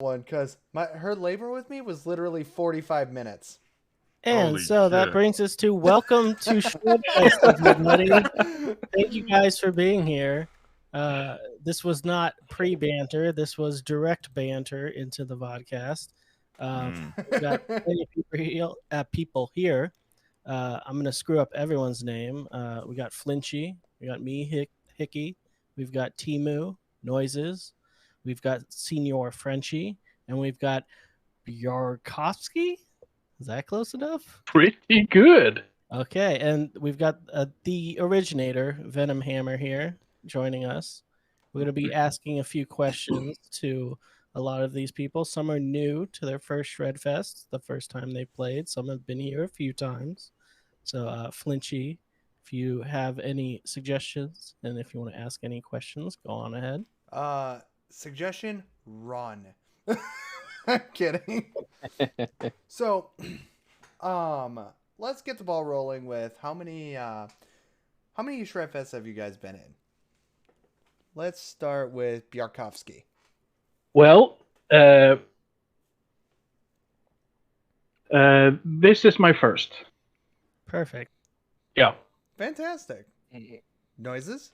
one because her labor with me was literally 45 minutes. And Holy so that shit. brings us to welcome to Shredfest, everybody. Thank you guys for being here. This was not pre-banter. This was direct banter into the vodcast. We've got plenty of people here. I'm going to screw up everyone's name. We got Flinchy. We got me, Hickey. We've got Timu, Noises. We've got Senior Frenchie. And we've got Bjarkovsky. Is that close enough? Pretty good. Okay, and we've got the originator, Venom Hammer, here joining us. We're going to be asking a few questions to a lot of these people. Some are new to their first Shredfest, the first time they played. Some have been here a few times. So, Flinchy, if you have any suggestions and if you want to ask any questions, go on ahead. Suggestion: run. I'm kidding. So, let's get the ball rolling with how many Shredfests have you guys been in? Let's start with Bjarkovsky. Well, this is my first. Perfect. Yeah. Fantastic. Noises?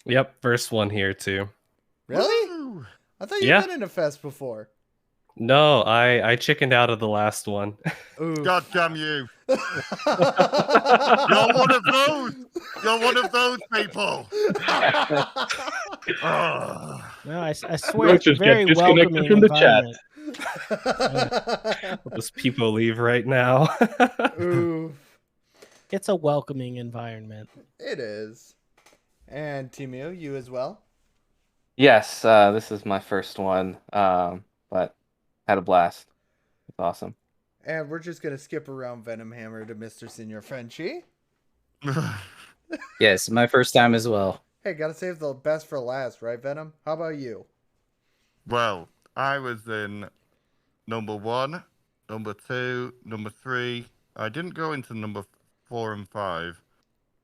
Yep, first one here too. Really? Woo! I thought you'd been in a fest before. No, I chickened out of the last one. Ooh. God damn you. You're one of those. You're one of those people. No, I swear Roach it's a just very get disconnected welcoming from the chat. environment. Those people leave right now. Ooh. It's a welcoming environment. It is. And Timu, you as well? Yes, this is my first one, but had a blast. It's awesome. And we're just going to skip around Venom Hammer to Mr. Senior Frenchie. Yes, my first time as well. Hey, gotta save the best for last, right, Venom? How about you? Well, I was in number 1, number 2, number 3. I didn't go into number 4 and 5,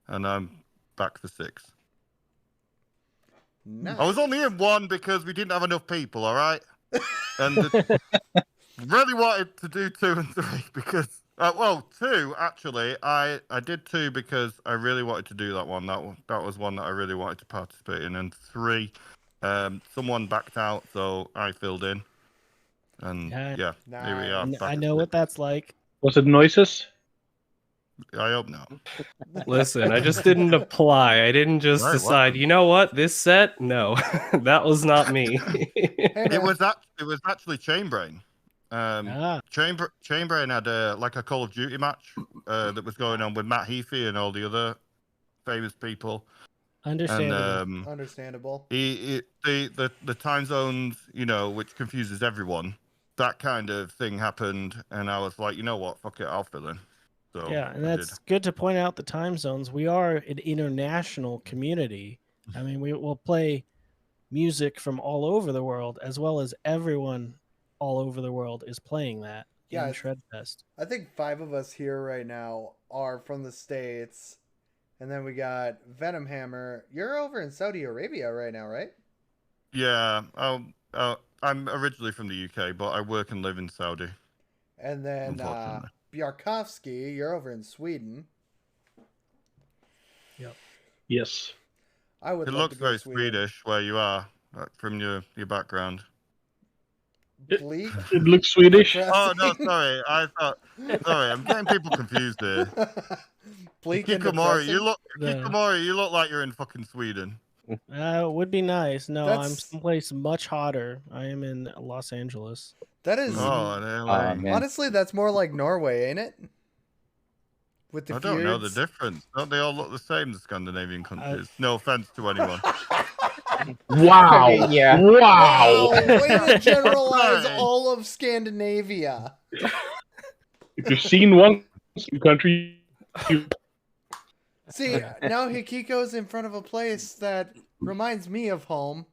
and I'm back for 6. Nice. I was only in 1 because we didn't have enough people, all right? And really wanted to do 2 and 3 because, 2 actually. I did 2 because I really wanted to do that one. That was one that I really wanted to participate in. And 3, someone backed out, so I filled in. And Yeah. here we are. I know what that's like. Was it Noises? I hope not. Listen, I just didn't apply. I didn't just Right, decide, you know what, this set? No, that was not me. Hey, man. It was actually Chainbrain. Chainbrain had a Call of Duty match that was going on with Matt Heafy and all the other famous people. Understandable. And Understandable. the time zones, which confuses everyone. That kind of thing happened, and I was like, you know what, fuck it, I'll fill in. So Yeah, and I that's did. good to point out the time zones. We are an international community. I mean, we will play music from all over the world, as well as everyone all over the world is playing that Yeah, in Shredfest. I think 5 of us here right now are from the States. And then we got Venom Hammer. You're over in Saudi Arabia right now, right? Yeah, I'm originally from the UK, but I work and live in Saudi. And then Unfortunately. Bjarkovsky, you're over in Sweden. Yes. I would It love looks to go to very Sweden. Swedish where you are, from your background. Bleak. It looks Swedish. Oh no, sorry. Sorry, I'm getting people confused here. Bleak and Kikomori, depressing? you look like you're in fucking Sweden. Would be nice. No, I'm That's- someplace much hotter. I am in Los Angeles. That is Oh, in LA. Man. honestly, that's more like Norway, ain't it? With the I don't know the feuds. difference. Don't they all look the same, the Scandinavian countries? No offense to anyone. Wow. Yeah. Wow, Wow. way to generalize Sorry. all of Scandinavia. If you've seen one country, you See, now Hikiko's in front of a place that reminds me of home.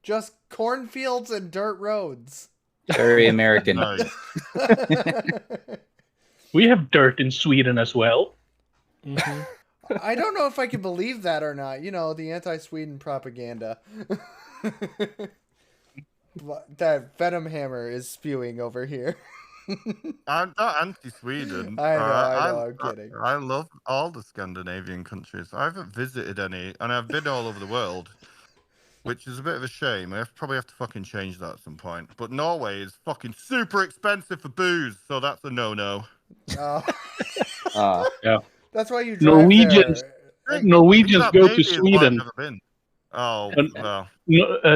Just cornfields and dirt roads. Very American. Nice. we have dirt in Sweden as well. hmm I don't know if I can believe that or not. You know, the anti-Sweden propaganda. That Venom Hammer is spewing over here. I'm not anti-Sweden. I know, I I'm kidding. I love all the Scandinavian countries. I haven't visited any, and I've been all over the world, which is a bit of a shame. Probably have to fucking change that at some point. But Norway is fucking super expensive for booze, so that's a no-no. Oh, Uh, that's why you drive Norwegians there. Drink, Norwegians that go to baby is why I've Sweden. never been. Oh And well.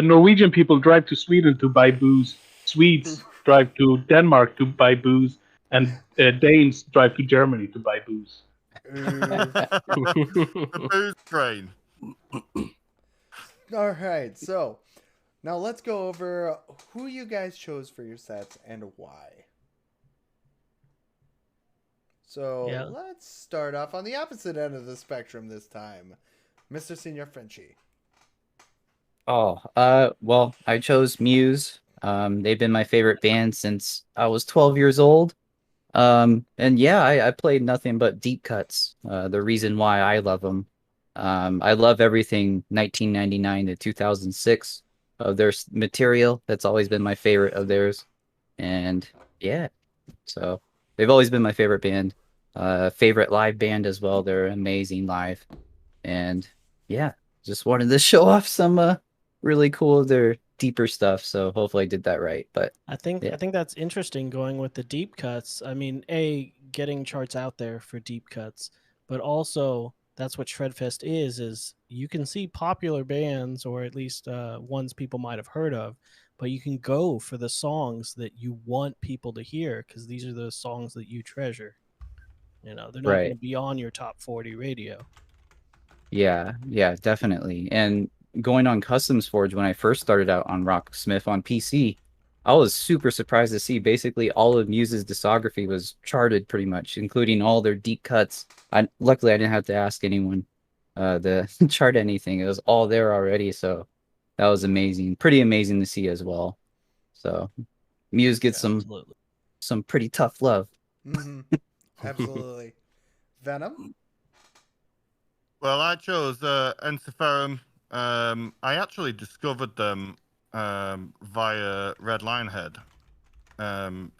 Norwegian people drive to Sweden to buy booze. Swedes drive to Denmark to buy booze, and Danes drive to Germany to buy booze. Ooh. The booze train. All right, so now let's go over who you guys chose for your sets and why. So Yeah. let's start off on the opposite end of the spectrum this time, Mr. Senior Frenchie. Well, I chose Muse. They've been my favorite band since I was 12 years old. And yeah, I played nothing but deep cuts. The reason why I love them. I love everything 1999 to 2006 of their material. That's always been my favorite of theirs. And yeah, so they've always been my favorite band. Favorite live band as well. They're amazing live. And yeah, just wanted to show off some really cool their deeper stuff. So hopefully I did that right. But I think yeah. that's interesting going with the deep cuts. I mean, getting charts out there for deep cuts, but also that's what Shredfest is you can see popular bands or at least ones people might have heard of, but you can go for the songs that you want people to hear because these are the songs that you treasure. They're not going Right. to be on your top 40 radio. Yeah, definitely. And going on Customs Forge when I first started out on Rocksmith on PC, I was super surprised to see basically all of Muse's discography was charted pretty much, including all their deep cuts. Luckily I didn't have to ask anyone to chart anything. It was all there already, so that was amazing. Pretty amazing to see as well. So Muse gets Absolutely. some pretty tough love. Mm-hmm. Absolutely. Venom? Well, I chose Ensiferum. I actually discovered them via Red Lionhead.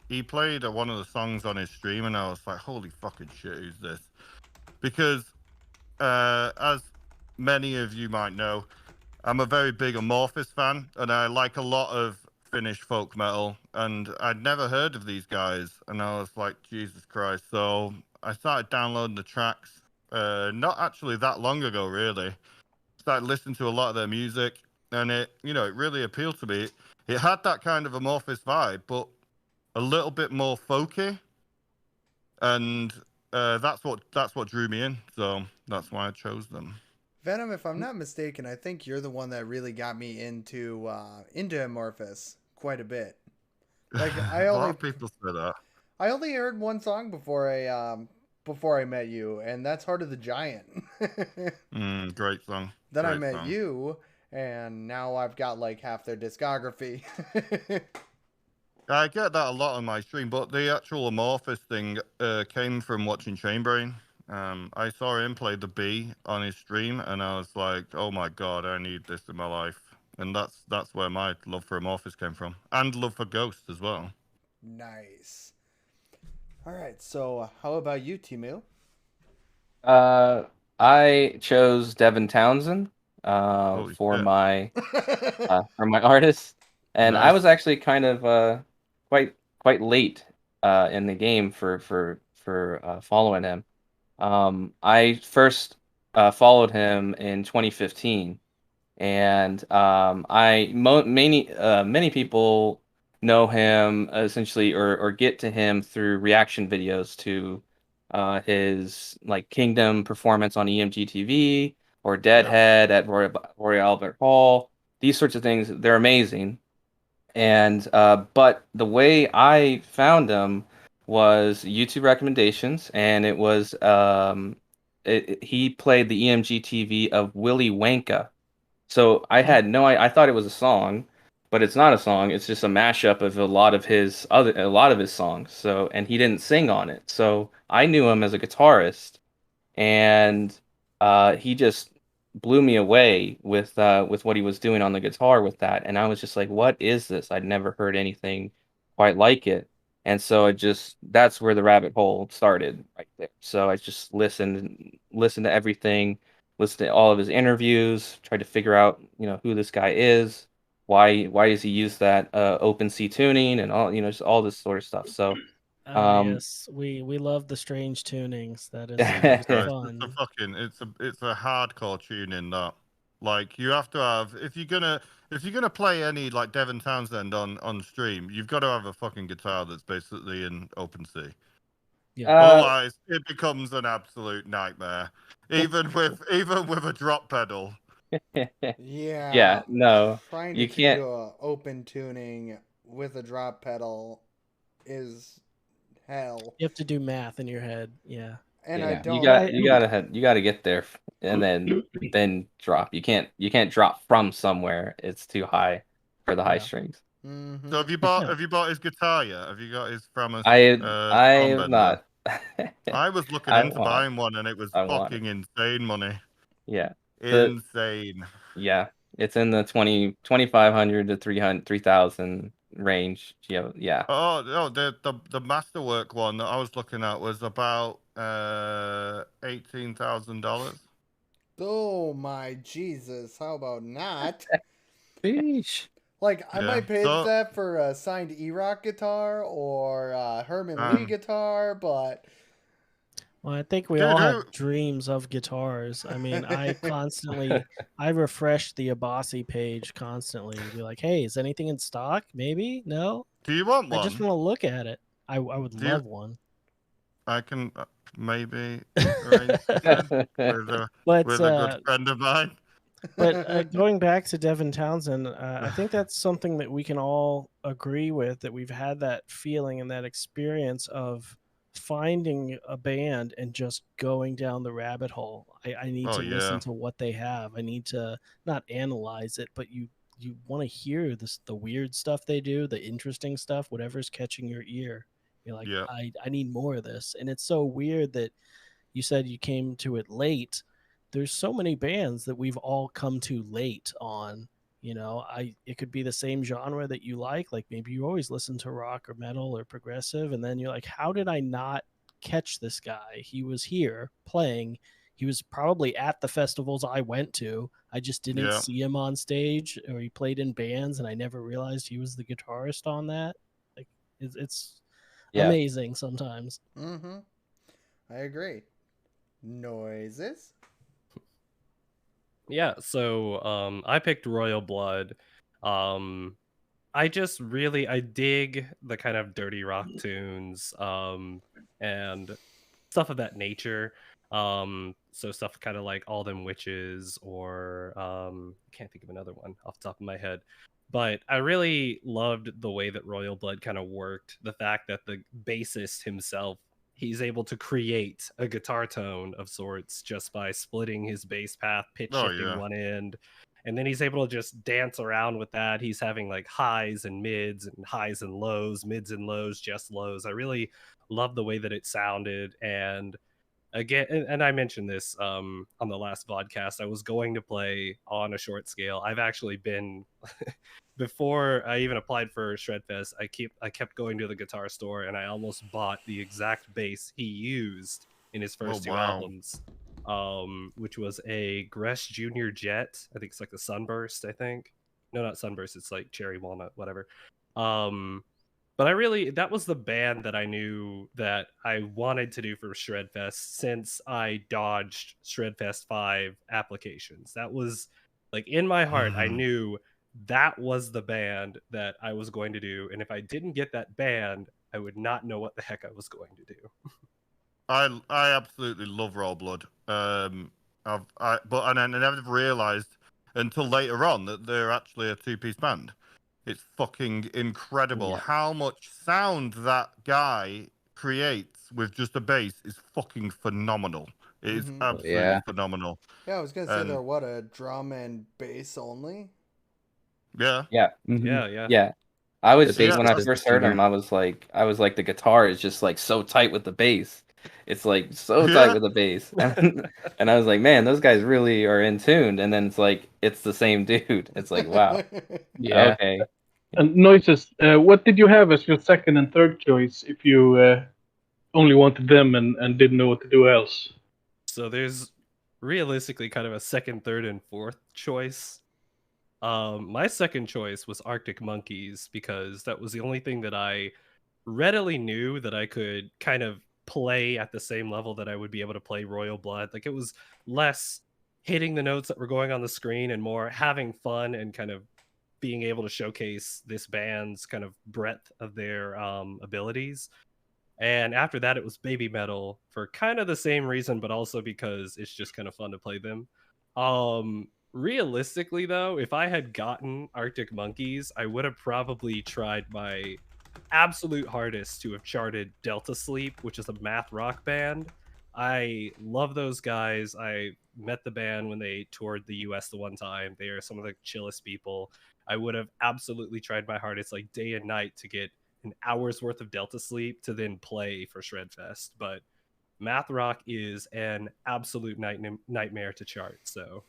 He played one of the songs on his stream, and I was like, "Holy fucking shit, who's this?" Because, as many of you might know, I'm a very big Amorphis fan, and I like a lot of Finnish folk metal. And I'd never heard of these guys, and I was like, "Jesus Christ!" So I started downloading the tracks. Not actually that long ago, really. Started listening to a lot of their music, and it really appealed to me. It had that kind of Amorphis vibe, but a little bit more folky, and that's what drew me in. So that's why I chose them. Venom, if I'm not mistaken, I think you're the one that really got me into Amorphous quite a bit. Like A lot of people say that. I only heard one song before I met you, and that's Heart of the Giant. Great song. Then I Great met song. you, and now I've got like half their discography. I get that a lot on my stream, but the actual Amorphous thing came from watching Chainbrain. I saw him play the B on his stream, and I was like, "Oh my god, I need this in my life." And that's where my love for Amorphous came from, and love for Ghost as well. Nice. All right, so how about you, Timu? I chose Devin Townsend Holy for shit. my artist, and I Nice. was actually kind of quite late in the game for following him. I first followed him in 2015, and many people know him essentially or get to him through reaction videos to his like Kingdom performance on EMGTV or Deadhead at Royal Albert Hall. These sorts of things, they're amazing. And but the way I found them was YouTube recommendations, and it was he played the EMGTV of Willy Wanka. So I had I thought it was a song, but it's not a song. It's just a mashup of a lot of his songs. So and he didn't sing on it. So I knew him as a guitarist, and he just blew me away with what he was doing on the guitar with that, and I was just like, what is this? I'd never heard anything quite like it. And so that's where the rabbit hole started right there. So I just listened to everything, listened to all of his interviews, tried to figure out, who this guy is, why does he use that open C tuning and all, just all this sort of stuff. So Yes, we love the strange tunings. That is Jesus Christ, fun. it's a hardcore tuning that. Like you have to have if you're gonna play any like Devin Townsend on stream, you've got to have a fucking guitar that's basically in OpenC. Yeah. Otherwise, it becomes an absolute nightmare. Even with a drop pedal. Yeah, no, Trying to you tune can't. to a open tuning with a drop pedal is hell. You have to do math in your head. Yeah. And Yeah, I don't. you gotta get there and then drop. You can't drop from somewhere. It's too high for the high Yeah. strings. Mhm. So have you bought his guitar yet? Have you got his from a I Tom have Bender? not. I was looking I into want. buying one and it was I want fucking insane money. Yeah. Insane. Yeah. It's in the 2,500 to 3,000 range. Yeah. Oh no, the Masterwork one that I was looking at was about $18,000. Oh my Jesus! How about not? Sheesh. Like I Yeah, might pay so- that for a signed E-Rock guitar or a Herman Lee guitar, but Well, I think we Dude, all who- have dreams of guitars. I mean, I refresh the Abasi page constantly to be like, hey, is anything in stock? Maybe? No? Do you want one? I just want to look at it. I would Do you- love one. I can maybe arrange something But with a good friend of mine. But going back to Devin Townsend, I think that's something that we can all agree with, that we've had that feeling and that experience of finding a band and just going down the rabbit hole. I need to listen to what they have. I need to not analyze it, but you want to hear the weird stuff they do, the interesting stuff, whatever's catching your ear. You're like, I need more of this. And it's so weird that you said you came to it late. There's so many bands that we've all come to late on. It could be the same genre that you like maybe you always listen to rock or metal or progressive, and then you're like, how did I not catch this guy? He was here playing. He was probably at the festivals I went to. I just didn't see him on stage, or he played in bands and I never realized he was the guitarist on that. Like it's amazing sometimes. Mm-hmm. I agree. Noises. Yeah, so I picked Royal Blood. I dig the kind of dirty rock tunes and stuff of that nature. So stuff kind of like All Them Witches or I can't think of another one off the top of my head. But I really loved the way that Royal Blood kind of worked. The fact that the bassist himself, he's able to create a guitar tone of sorts just by splitting his bass path, pitch shifting one end. And then he's able to just dance around with that. He's having like highs and mids and highs and lows, mids and lows, just lows. I really love the way that it sounded. And again, and I mentioned this on the last vodcast, I was going to play on a short scale. I've actually been before I even applied for Shredfest, I kept going to the guitar store and I almost bought the exact bass he used in his first two albums, which was a Gresh Junior Jet. I think it's like the Sunburst. I think no, not Sunburst. It's like Cherry Walnut, whatever. But that was the band that I knew that I wanted to do for Shredfest since I dodged Shredfest 5 applications. That was like in my heart, I knew that was the band that I was going to do. And if I didn't get that band, I would not know what the heck I was going to do. I absolutely love Royal Blood. I never realized until later on that they're actually a two-piece band. It's fucking incredible how much sound that guy creates with just a bass is fucking phenomenal. It is absolutely phenomenal. Yeah, I was gonna say they're a drum and bass only. Yeah. Yeah. Mm-hmm. Yeah. I was The bass when I first heard him, I was like the guitar is just like so tight with the bass. it's like so tight with the bass. And I was like, man, those guys really are in tune. And then it's like it's the same dude. It's like, wow, Yeah. okay. And Noises, what did you have as your second and third choice if you only wanted them and didn't know what to do else? So there's realistically kind of a second, third, and fourth choice. My second choice was Arctic Monkeys because that was the only thing that I readily knew that I could kind of play at the same level that I would be able to play Royal Blood. Like it was less hitting the notes that were going on the screen and more having fun and kind of being able to showcase this band's kind of breadth of their abilities. And after that, it was Baby Metal for kind of the same reason, but also because it's just kind of fun to play them. Realistically, though, if I had gotten Arctic Monkeys, I would have probably tried my absolute hardest to have charted Delta Sleep, which is a math rock band. I love those guys. I met the band when they toured the US the one time. They are some of the chillest people. I would have absolutely tried my hardest, like day and night, to get an hour's worth of Delta Sleep to then play for Shredfest. But math rock is an absolute nightmare to chart. So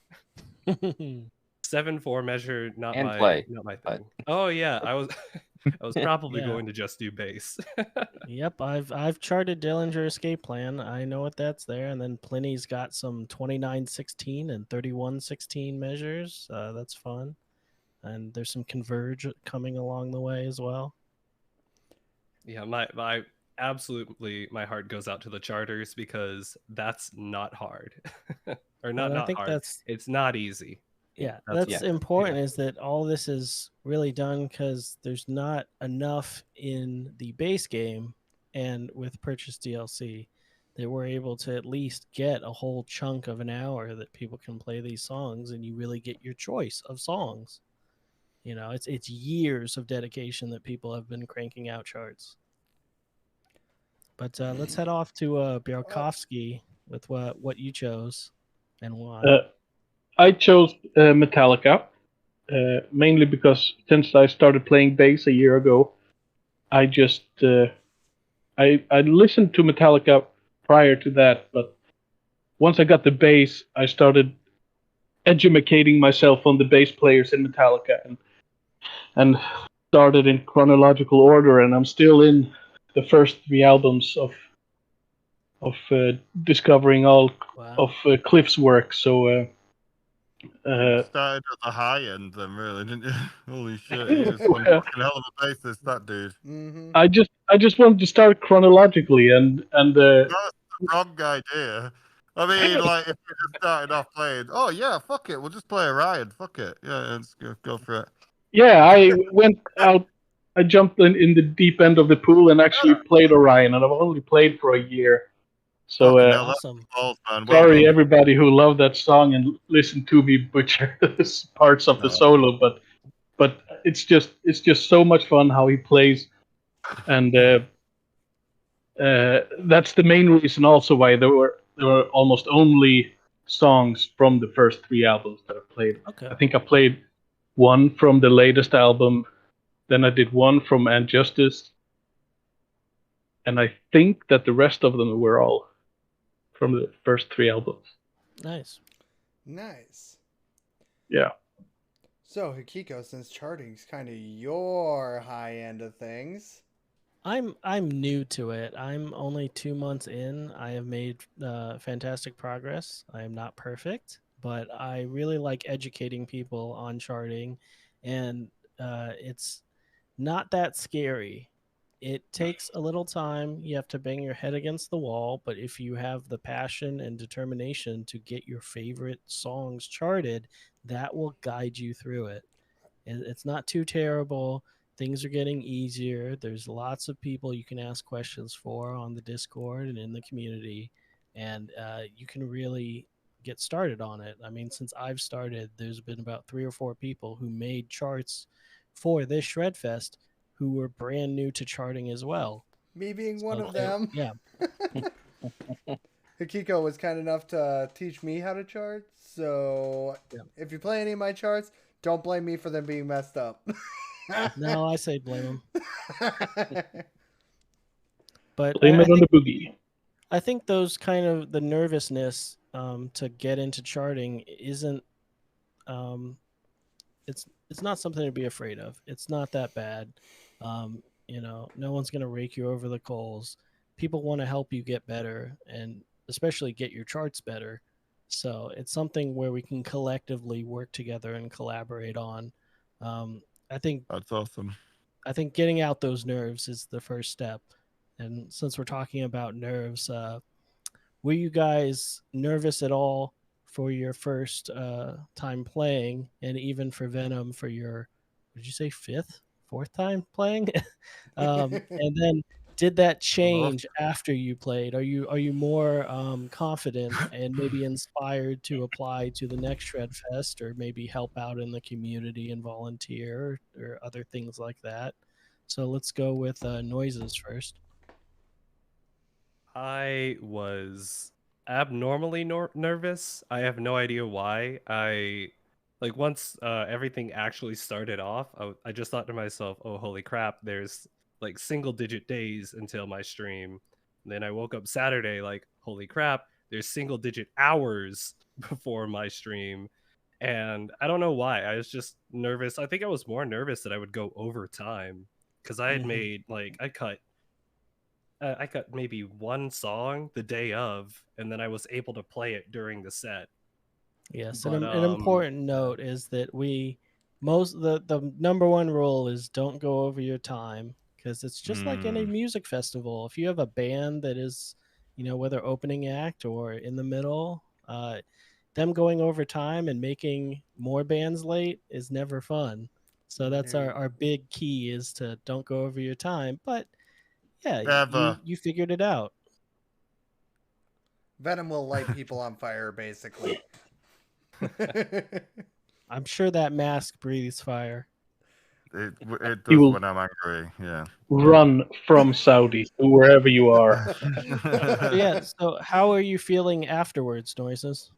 7/4 measure, not And my play, not my but- thing. Oh yeah, I was I was probably Yeah. going to just do bass. Yep, I've charted Dillinger Escape Plan. I know what that's there, and then Pliny's got some 29/16 and 31/16 measures. That's fun, and there's some Converge coming along the way as well. Yeah, my absolutely my heart goes out to the charters because that's not hard. Or Well, I not think hard. that's It's not easy. yeah, That's that's yeah. important. Is that all this is really done because there's not enough in the base game, and with purchase DLC, that we're able to at least get a whole chunk of an hour that people can play these songs, and you really get your choice of songs. You know, it's years of dedication that people have been cranking out charts. But let's head off to Bjarkovsky with what you chose and why. I chose Metallica mainly because since I started playing bass a year ago, I just I listened to Metallica prior to that, but once I got the bass, I started educating myself on the bass players in Metallica and started in chronological order, and I'm still in the first three albums of discovering all Wow. of Cliff's work. So You started at the high end, then, really, didn't you? Holy shit! He's one fucking hell of a bassist, that dude. Mm-hmm. I just wanted to start chronologically and That's the wrong idea. I mean, like, if you just started off playing, oh yeah, fuck it, we'll just play Orion, fuck it, yeah, let's go for it. yeah, I went out. I jumped in the deep end of the pool and actually played Orion, and I've only played for a year. So Fucking hell, that's Awesome. balls, man. Well sorry, done. everybody who loved that song and listened to me butcher parts of the No. solo, but it's just so much fun how he plays, and that's the main reason also why there were almost only songs from the first three albums that I played. Okay. I think I played one from the latest album, then I did one from And Justice, and I think that the rest of them were all from the first three albums. Nice. Nice. Yeah. So, Hikiko, since charting's kind of your high end of things, I'm new to it. I'm only 2 months in. I have made fantastic progress. I am not perfect, but I really like educating people on charting, and it's not that scary. It takes a little time. You have to bang your head against the wall, but if you have the passion and determination to get your favorite songs charted, that will guide you through it. It's not too terrible. Things are getting easier. There's lots of people you can ask questions for on the Discord and in the community, and you can really get started on it. I mean, since I've started, there's been about 3 or 4 people who made charts for this Shredfest who were brand new to charting as well. me being one So of them, Yeah. Hikiko was kind enough to teach me how to chart. So, Yeah. if you play any of my charts, don't blame me for them being messed up. No, I say blame them. But Blame I it on think the boogie. I think those kind of the nervousness to get into charting isn't um, it's not something to be afraid of. It's not that bad. No one's gonna rake you over the coals. People want to help you get better and especially get your charts better. So it's something where we can collectively work together and collaborate on. Um, I think That's awesome. I think getting out those nerves is the first step. And since we're talking about nerves, were you guys nervous at all for your first time playing, and even for Venom for your, did you say fourth time playing? And then, did that change after you played? Are you more confident and maybe inspired to apply to the next Shredfest, or maybe help out in the community and volunteer or other things like that? So let's go with noises first. I was abnormally nervous. I have no idea why. Like once everything actually started off, I just thought to myself, "Oh, holy crap! There's like single-digit days until my stream." And then I woke up Saturday, like, "Holy crap! There's single-digit hours before my stream." And I don't know why. I was just nervous. I think I was more nervous that I would go over time because I had made like I cut maybe one song the day of, and then I was able to play it during the set. Yes, But an important note is that the number one rule is don't go over your time, because it's just like any music festival. If you have a band that is, whether opening act or in the middle, them going over time and making more bands late is never fun. So that's our big key, is to don't go over your time. But yeah, you figured it out. Venom will light people on fire, basically. I'm sure that mask breathes fire. It He does will when I'm angry. Yeah. run from Saudi to wherever you are. Yeah. So how are you feeling afterwards, Noises?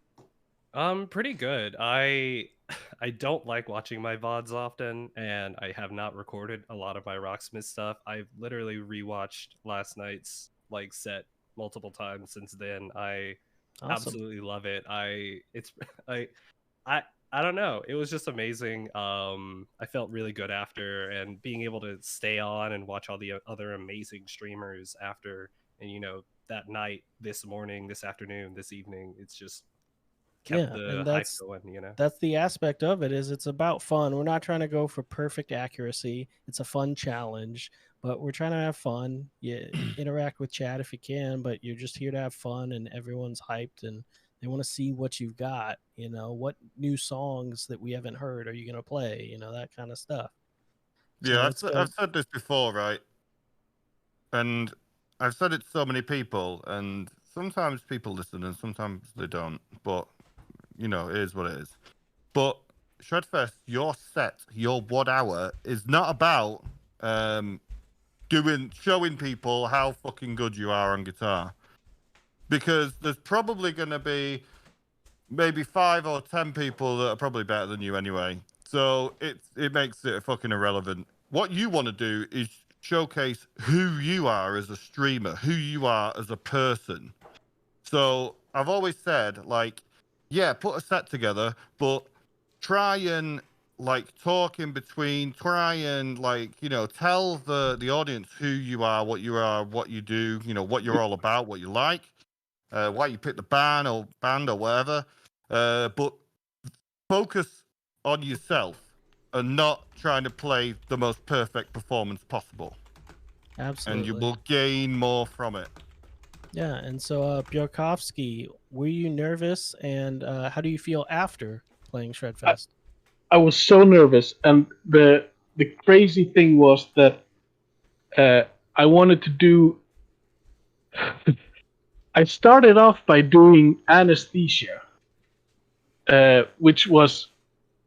Pretty good. I don't like watching my VODs often, and I have not recorded a lot of my Rocksmith stuff. I've literally rewatched last night's like set multiple times since then. I Awesome. absolutely love it. I I I don't know. It was just amazing. I felt really good after, and being able to stay on and watch all the other amazing streamers after, and that night, this morning, this afternoon, this evening, it's just kept the And hype going. that's the aspect of it, is it's about fun. We're not trying to go for perfect accuracy. It's a fun challenge, but we're trying to have fun. You interact with chat if you can, but you're just here to have fun, and everyone's hyped and they want to see what you've got. What new songs that we haven't heard are you going to play? That kind of stuff. Yeah, I've said this before, right? And I've said it to so many people, and sometimes people listen and sometimes they don't. But, it is what it is. But Shredfest, your set, your 1 hour, is not about showing people how fucking good you are on guitar. Because there's probably going to be maybe 5 or 10 people that are probably better than you anyway. So it makes it fucking irrelevant. What you want to do is showcase who you are as a streamer, who you are as a person. So I've always said, like, yeah, put a set together, but try and like talk in between, try and tell the audience who you are, what you do, what you're all about, what you like, why you pick the band or whatever. But focus on yourself and not trying to play the most perfect performance possible. Absolutely. And you will gain more from it. Yeah, and so Bjorkovsky, were you nervous, and how do you feel after playing Shredfest? I was so nervous, and the crazy thing was that I wanted to do. I started off by doing Anesthesia, which was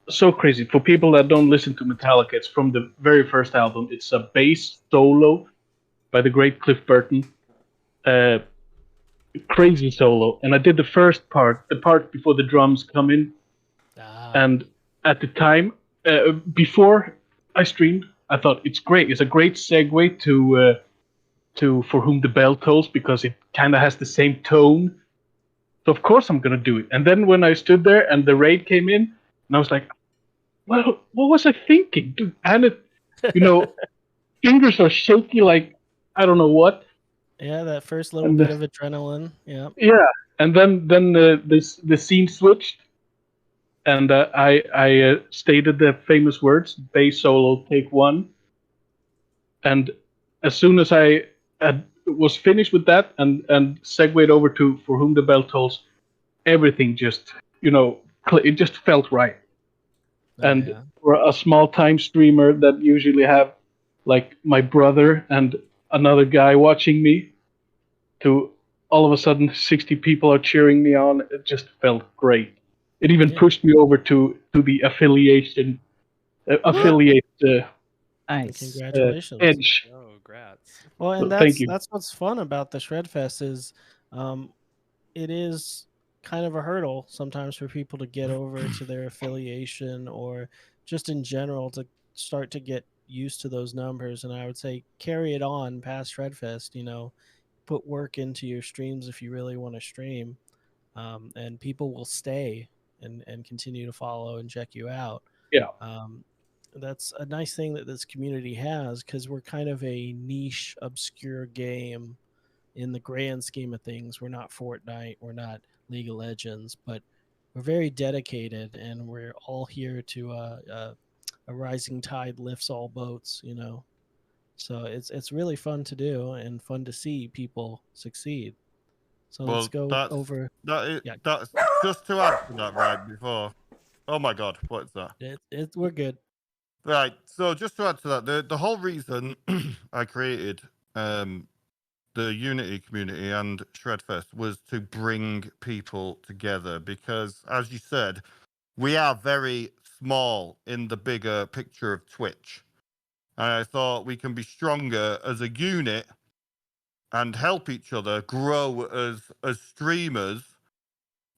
so crazy. For people that don't listen to Metallica, it's from the very first album. It's a bass solo by the great Cliff Burton. Crazy solo. And I did the first part, the part before the drums come in. And at the time, before I streamed, I thought it's great. It's a great segue to to For Whom the Bell Tolls because it kind of has the same tone. So of course I'm gonna do it. And then when I stood there and the raid came in, and I was like, well, what was I thinking? Dude, and it, fingers are shaky like I don't know what. Yeah, that first little And bit of adrenaline. Yeah. yeah, and then the scene switched, and I stated the famous words, bass solo, take one. And as soon as I was finished with that and segued over to For Whom the Bell Tolls, everything just, it just felt right. Oh, And yeah. for a small time streamer that usually have like my brother and another guy watching me, to all of a sudden 60 people are cheering me on, it just felt great. It even Yeah. pushed me over to the affiliate Nice. Congratulations. edge. Oh, grats. Well, and So thank you. that's what's fun about the Shredfest is, it is kind of a hurdle sometimes for people to get over to their affiliation or just in general to start to get used to those numbers. And I would say carry it on past Shredfest. Put work into your streams if you really want to stream, and people will stay and continue to follow and check you out. Yeah. That's a nice thing that this community has because we're kind of a niche, obscure game in the grand scheme of things. We're not Fortnite, we're not League of Legends, but we're very dedicated and we're all here to a rising tide lifts all boats. So it's really fun to do and fun to see people succeed. So let's Well, go over. that's just to add to that right before. Oh my God, what is that? We're good. Right. So just to add to that, the whole reason I created the Unity community and Shredfest was to bring people together because, as you said, we are very small in the bigger picture of Twitch. And I thought we can be stronger as a unit and help each other grow as streamers,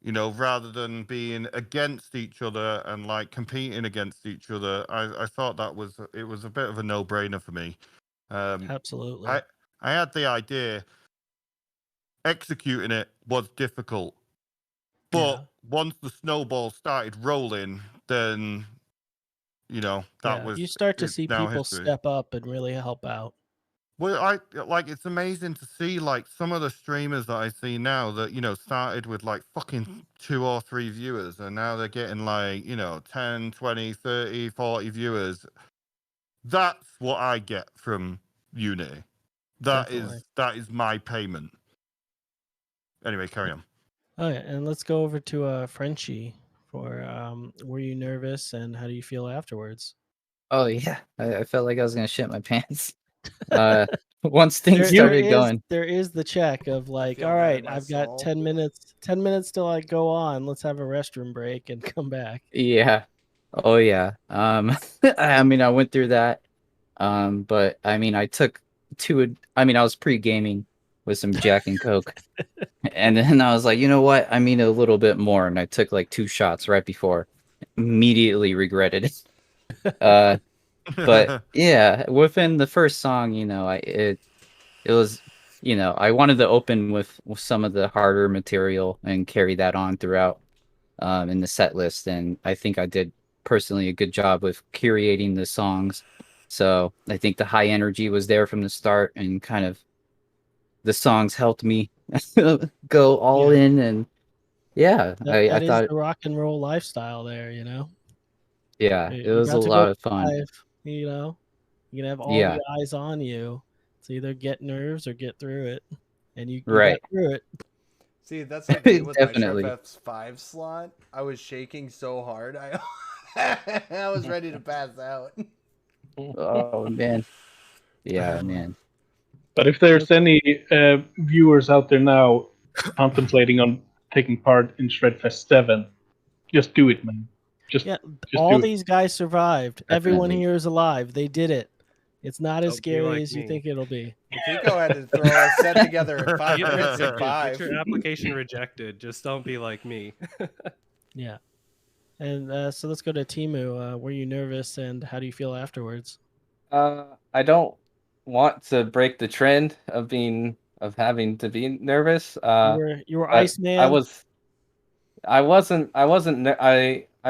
rather than being against each other and like competing against each other. I thought it was a bit of a no-brainer for me. Absolutely. I had the idea. Executing it was difficult, but once the snowball started rolling, then that was you start to it's see now people history. step up and really help out. Well, it's amazing to see like some of the streamers that I see now that started with like fucking 2 or 3 viewers, and now they're getting like 10, 20, 30, 40 viewers. That's what I get from Unity. That is my payment. Anyway, carry on. Oh yeah, and let's go over to Frenchie for were you nervous and how do you feel afterwards? Oh yeah, I felt like I was gonna shit my pants. Once things There started going. there is the check of like, Feel all that right, in my I've got soul. 10 minutes till I go on. Let's have a restroom break and come back. Yeah. Oh yeah. I mean, I went through that. But I mean, I was pre-gaming with some Jack and Coke, and then I was like, you know what? I mean, a little bit more, and I took like 2 shots right before. Immediately regretted it. But yeah, within the first song, it was, I wanted to open with some of the harder material and carry that on throughout in the set list, and I think I did personally a good job with curating the songs. So I think the high energy was there from the start, and kind of the songs helped me go all in. And yeah, I That is thought, the rock and roll lifestyle there, yeah, it You're was a about to go lot of fun. live, You're gonna have all Yeah, the eyes on you. To either get nerves or get through it. And you right. got through it. See, that's like me with my Definitely. Shredfest 5 slot. I was shaking so hard, I I was ready to pass out. Oh man. Yeah, man. But if there's any viewers out there now contemplating on taking part in Shredfest 7, just do it, man. Just all do it. these guys survived. Everyone Definitely. here is alive. They did it. It's not as Don't be scary like as you me. think it'll be. Pico had to throw a set together in 5 Yeah, minutes and get 5. your application rejected. Just don't be like me. Yeah. And so let's go to Timu. Were you nervous and how do you feel afterwards? I don't want to break the trend of having to be nervous. You were But Iceman. I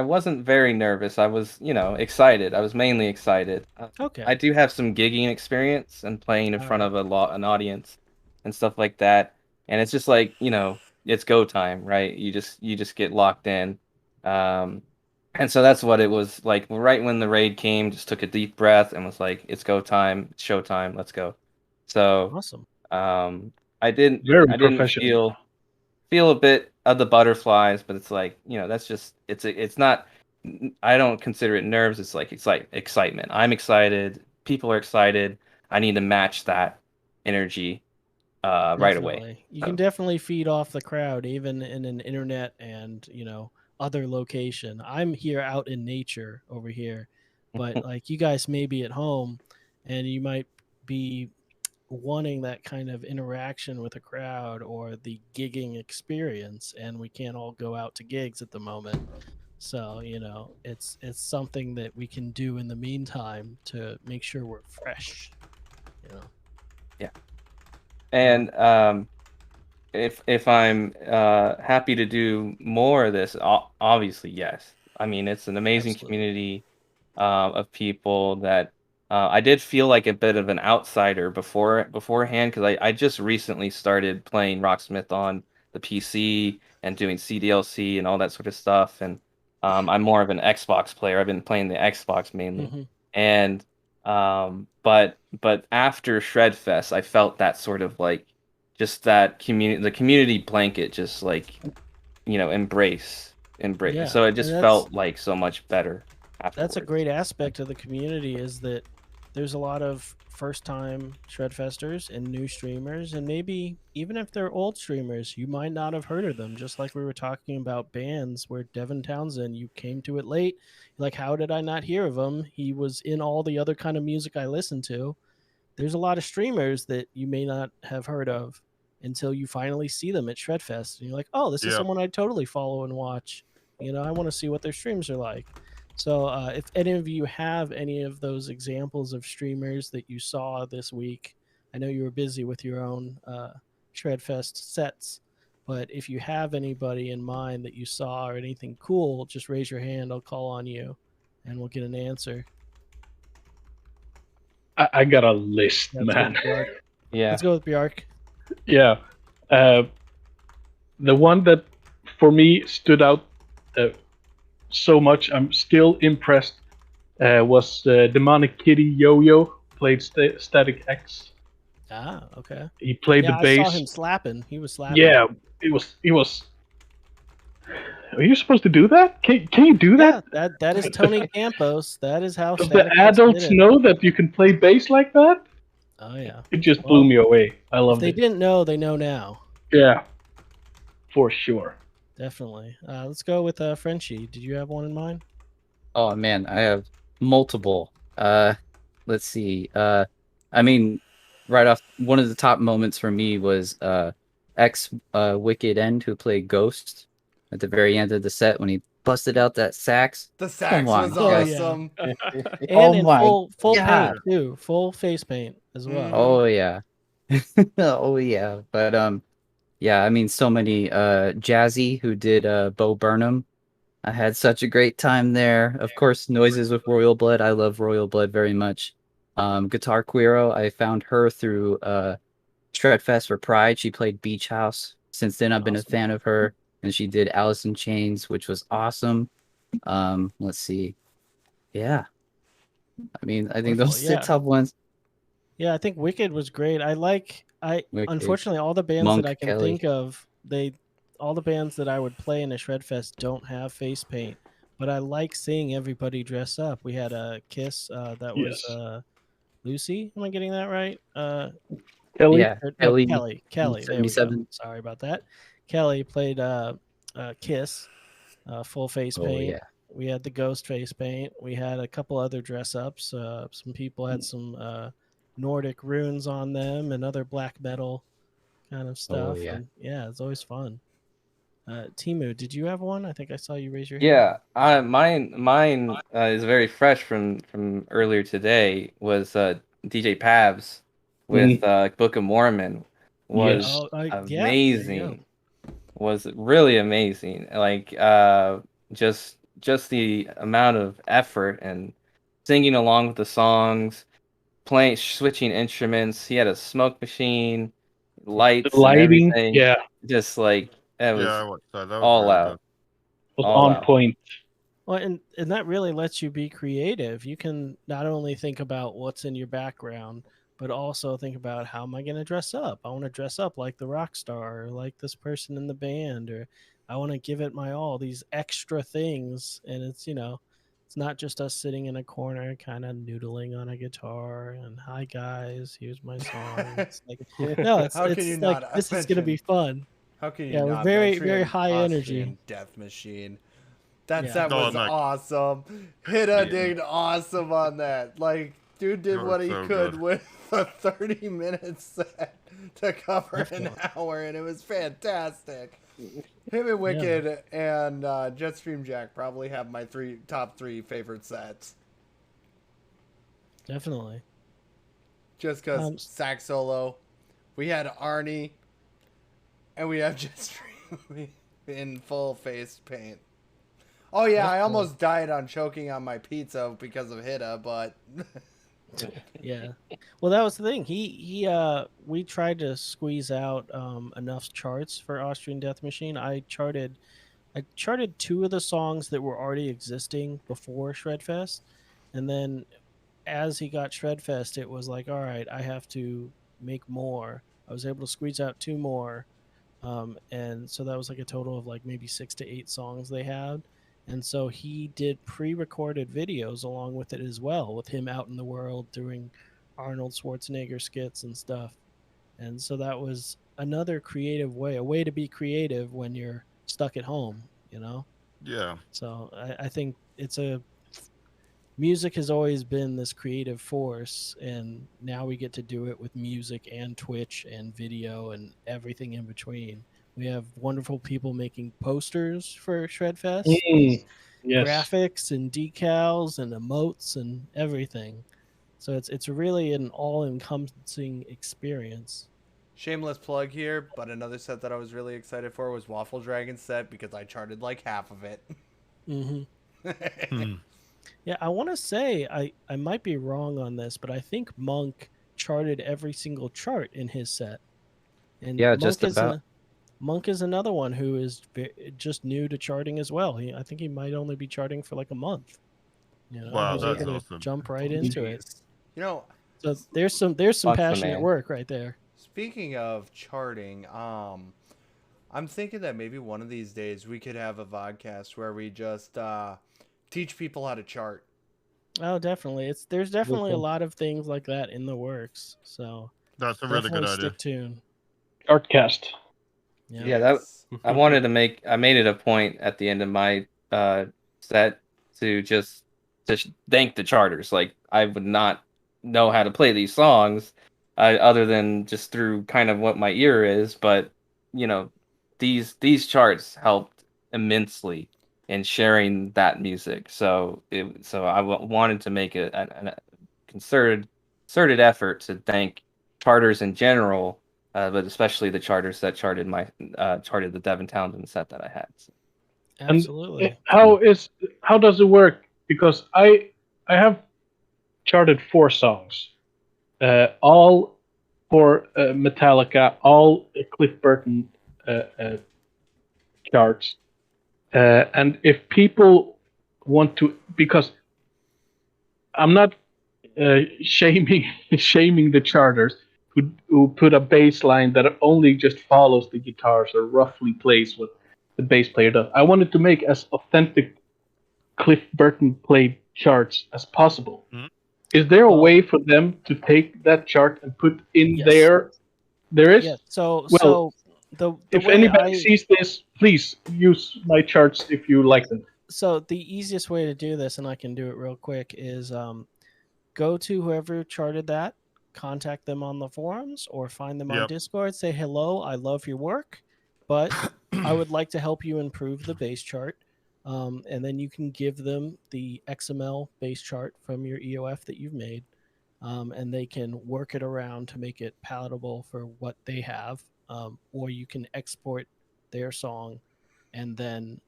wasn't very nervous. I was, excited. I was mainly excited. Okay. I do have some gigging experience and playing in front of an audience and stuff like that. And it's just like, it's go time, right? You just get locked in. And so that's what it was like right when the raid came, just took a deep breath and was like, it's go time, it's show time, let's go. So Awesome. I didn't professional. feel a bit of the butterflies, but it's like, that's just it's not. I don't consider it nerves. It's like excitement. I'm excited. People are excited. I need to match that energy right away. You can definitely feed off the crowd, even in an internet and other location. I'm here out in nature over here, but like you guys may be at home, and you might be wanting that kind of interaction with a crowd or the gigging experience, and we can't all go out to gigs at the moment. So it's something that we can do in the meantime to make sure we're fresh. Yeah. And if I'm happy to do more of this, obviously yes. I mean, it's an amazing community of people that I did feel like a bit of an outsider beforehand because I just recently started playing Rocksmith on the PC and doing CDLC and all that sort of stuff. And I'm more of an Xbox player. I've been playing the Xbox mainly. And but after Shredfest, I felt that sort of like just that the community blanket, just like embrace. Yeah, so it just felt like so much better afterwards. That's a great aspect of the community, is that there's a lot of first-time Shredfesters and new streamers, and maybe even if they're old streamers, you might not have heard of them. Just like we were talking about bands where Devin Townsend, you came to it late. Like, how did I not hear of him? He was in all the other kind of music I listened to. There's a lot of streamers that you may not have heard of until you finally see them at Shredfest. And you're like, oh, this is someone I totally follow and watch. I want to see what their streams are like. So if any of you have any of those examples of streamers that you saw this week, I know you were busy with your own Shredfest sets, but if you have anybody in mind that you saw or anything cool, just raise your hand. I'll call on you and we'll get an answer. I got a list, man. Yeah. Let's go with Bjark. Yeah. The one that for me stood out so much, I'm still impressed, was Demonic Kitty Yo-Yo, played Static X. Ah, okay. He played the bass. I saw him slapping. He was slapping. Yeah, he was. Are you supposed to do that? Can you do that? Yeah, that is Tony Campos. That is how. Does the adults know that you can play bass like that? Oh yeah. It just blew me away. I loved it. If they didn't know, they know now. Yeah, for sure. Definitely. Let's go with Frenchie. Did you have one in mind? Oh man, I have multiple. Let's see. I mean, right off, one of the top moments for me was ex Wicked End, who played Ghost at the very end of the set when he busted out that sax. The sax was awesome. Yeah. And in full paint too, full face paint as well. Oh yeah. Oh yeah. But yeah, I mean, so many. Jazzy, who did Bo Burnham, I had such a great time there. Of course, Noises with Royal Blood. I love Royal Blood very much. Guitar Queero, I found her through Shredfest for Pride. She played Beach House. Since then, I've been a fan of her, and she did Alice in Chains, which was awesome. Let's see. Yeah. I mean, I think those are the top ones. Yeah, I think Wicked was great. Wicked. Unfortunately, all the bands Monk, that I can Kelly. think of, all the bands that I would play in a Shredfest don't have face paint. But I like seeing everybody dress up. We had a Kiss that was Lucy. Am I getting that right? Kelly. Yeah, Kelly. There we go. 77. Sorry about that. Kelly played Kiss, full face paint. Yeah. We had the Ghost face paint. We had a couple other dress ups. Some people had some Nordic runes on them and other black metal kind of stuff. yeah. And yeah, it's always fun. Timu, did you have one? I think I saw you raise your hand. Yeah, mine is very fresh from earlier today. Was DJ Pavs with Book of Mormon was Yes. Yeah, there you go. amazing. Was really amazing. Like just the amount of effort and singing along with the songs, playing, switching instruments. He had a smoke machine, The lights, and lighting, everything. yeah, Just like it was Yeah, I watched that. That was all really out, was all on out. point. Well, and that really lets you be creative. You can not only think about what's in your background, but also think about how am I going to dress up? I want to dress up like the rock star, or like this person in the band, or I want to give it my all. These extra things, and it's it's not just us sitting in a corner, kind of noodling on a guitar and hi guys, here's my song. It's like no, How can you it's like not this is going to be mention? fun. How can you Yeah, we're not very very mention high energy. Austrian Death Machine? That Yeah. set Oh, was nice. awesome. Hitta Yeah. did awesome on that. Like, dude did That what was he so could good. with a 30-minute set to cover an Definitely. hour, and it was fantastic. Him and Wicked and Jetstream Jack probably have my top three favorite sets. Definitely. Just because sax solo, we had Arnie, and we have Jetstream in full face paint. Oh yeah, That's I cool. almost died on choking on my pizza because of Hitta, but Yeah. Well, that was the thing. We tried to squeeze out enough charts for Austrian Death Machine. I charted two of the songs that were already existing before Shredfest, and then as he got Shredfest, it was like, all right, I have to make more. I was able to squeeze out two more, and so that was like a total of like maybe 6 to 8 songs they had. And so he did pre-recorded videos along with it as well, with him out in the world doing Arnold Schwarzenegger skits and stuff. And so that was another creative way, a way to be creative when you're stuck at home, you know? Yeah. So I think music has always been this creative force, and now we get to do it with music and Twitch and video and everything in between. We have wonderful people making posters for Shredfest, Yes. graphics and decals and emotes and everything. So it's really an all-encompassing experience. shameless plug here. But another set that I was really excited for was Waffle Dragon set because I charted like half of it. Hmm. Hmm. Yeah, I want to say I might be wrong on this, but I think Monk charted every single chart in his set. And Yeah, just about. Monk is another one who is just new to charting as well. I think he might only be charting for like a month. Wow, He's that's able to awesome. jump right into it. You know, So there's some Monk's the passionate man. work right there. speaking of charting, I'm thinking that maybe one of these days we could have a vodcast where we just teach people how to chart. Oh, definitely. There's definitely a cool. lot of things like that in the works. So That's a really good definitely idea. stick tuned. Artcast. Yeah, that I made it a point at the end of my set to just thank the charters. Like I would not know how to play these songs other than just through kind of what my ear is, but these charts helped immensely in sharing that music. So I wanted to make a concerted effort to thank charters in general, but especially the charters that charted the Devin Townsend set that I had. So. Absolutely. And how does it work? Because I have charted 4 songs, all for Metallica, all Cliff Burton charts. And if people want to, because I'm not shaming the charters who put a bass line that only just follows the guitars or roughly plays what the bass player does. I wanted to make as authentic Cliff Burton played charts as possible. Mhm. Is there a Well- way for them to take that chart and put in Yes. there? There is. Yeah. So Well, the if way anybody sees this, please use my charts if you like them. So the easiest way to do this, and I can do it real quick, is go to whoever charted that, contact them on the forums, or find them on Yep. Discord. Say hello, I love your work, but I would like to help you improve the base chart. And then you can give them the XML base chart from your EOF that you've made. and they can work it around to make it palatable for what they have, or you can export their song and then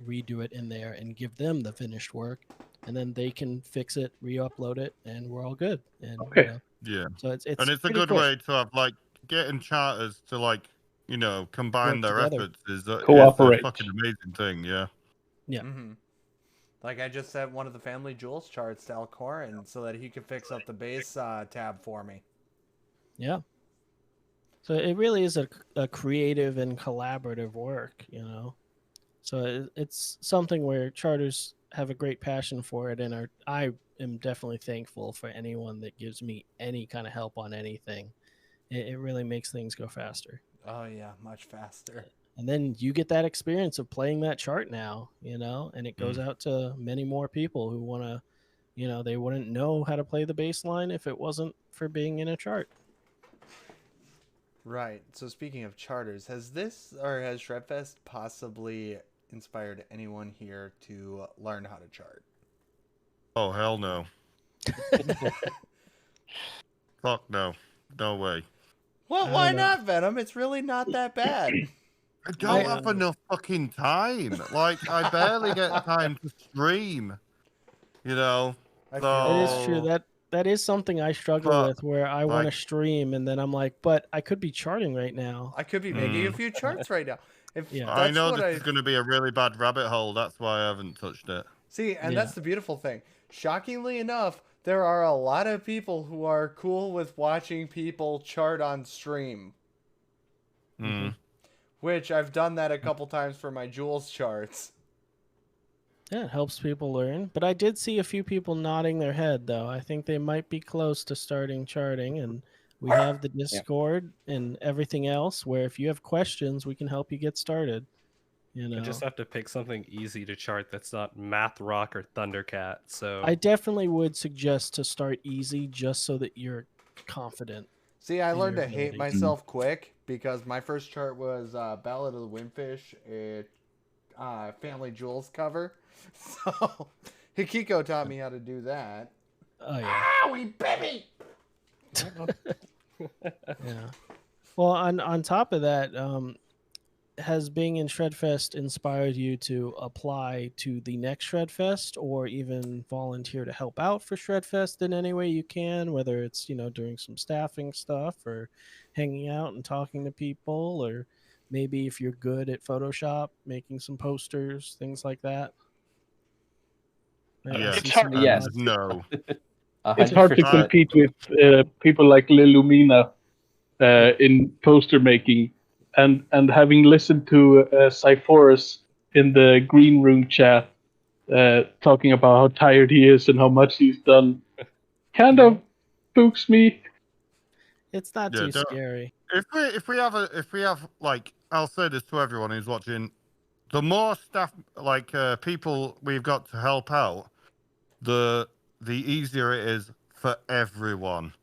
redo it in there and give them the finished work, and then they can fix it, re-upload it, and we're all good. And Okay. Yeah. So it's And it's a pretty good quick. way to have like getting charters to like combine Work their together. efforts is a Cooperate. fucking amazing thing. Yeah. Yeah. Mm-hmm. Like I just set one of the Family Jewels charts to Alcorin so that he could fix up the bass tab for me. Yeah. So it really is a creative and collaborative work, So it's something where charters have a great passion for it, and I am definitely thankful for anyone that gives me any kind of help on anything. It really makes things go faster. Oh yeah, much faster. And then you get that experience of playing that chart now, and it goes out to many more people who want to, they wouldn't know how to play the bass line if it wasn't for being in a chart. Right. So speaking of charters, has Shredfest possibly inspired anyone here to learn how to chart? Oh hell no. Fuck no. No way. Well, why not, Venom? It's really not that bad. I don't have enough fucking time. Like I barely get time to stream. It is true. That is something I struggle with, where I want to stream and then I'm like, but I could be charting right now. I could be making a few charts right now. I know this is going to be a really bad rabbit hole. That's why I haven't touched it. See, and that's the beautiful thing. Shockingly enough, there are a lot of people who are cool with watching people chart on stream. Which I've done that a couple times for my Jules charts. Yeah, it helps people learn. But I did see a few people nodding their head, though. I think they might be close to starting charting. And we have the Discord and everything else where if you have questions, we can help you get started. I just have to pick something easy to chart that's not Math Rock or Thundercat. So I definitely would suggest to start easy just so that you're confident. See, I learned to hate myself quick because my first chart was Ballad of the Windfish, a Family Jewels cover. So Hikiko taught me how to do that. Oh yeah. Owie, baby! Yeah. Well, on top of that, has being in Shredfest inspired you to apply to the next Shredfest or even volunteer to help out for Shredfest in any way you can, whether it's, doing some staffing stuff or hanging out and talking to people, or maybe if you're good at Photoshop, making some posters, things like that? Yes. Yes. No. It's hard to compete with people like Lilumina in poster making. And having listened to Cyphorus in the green room chat talking about how tired he is and how much he's done, kind of spooks me. It's not too scary. If we have like, I'll say this to everyone who's watching, the more staff people we've got to help out, the easier it is for everyone.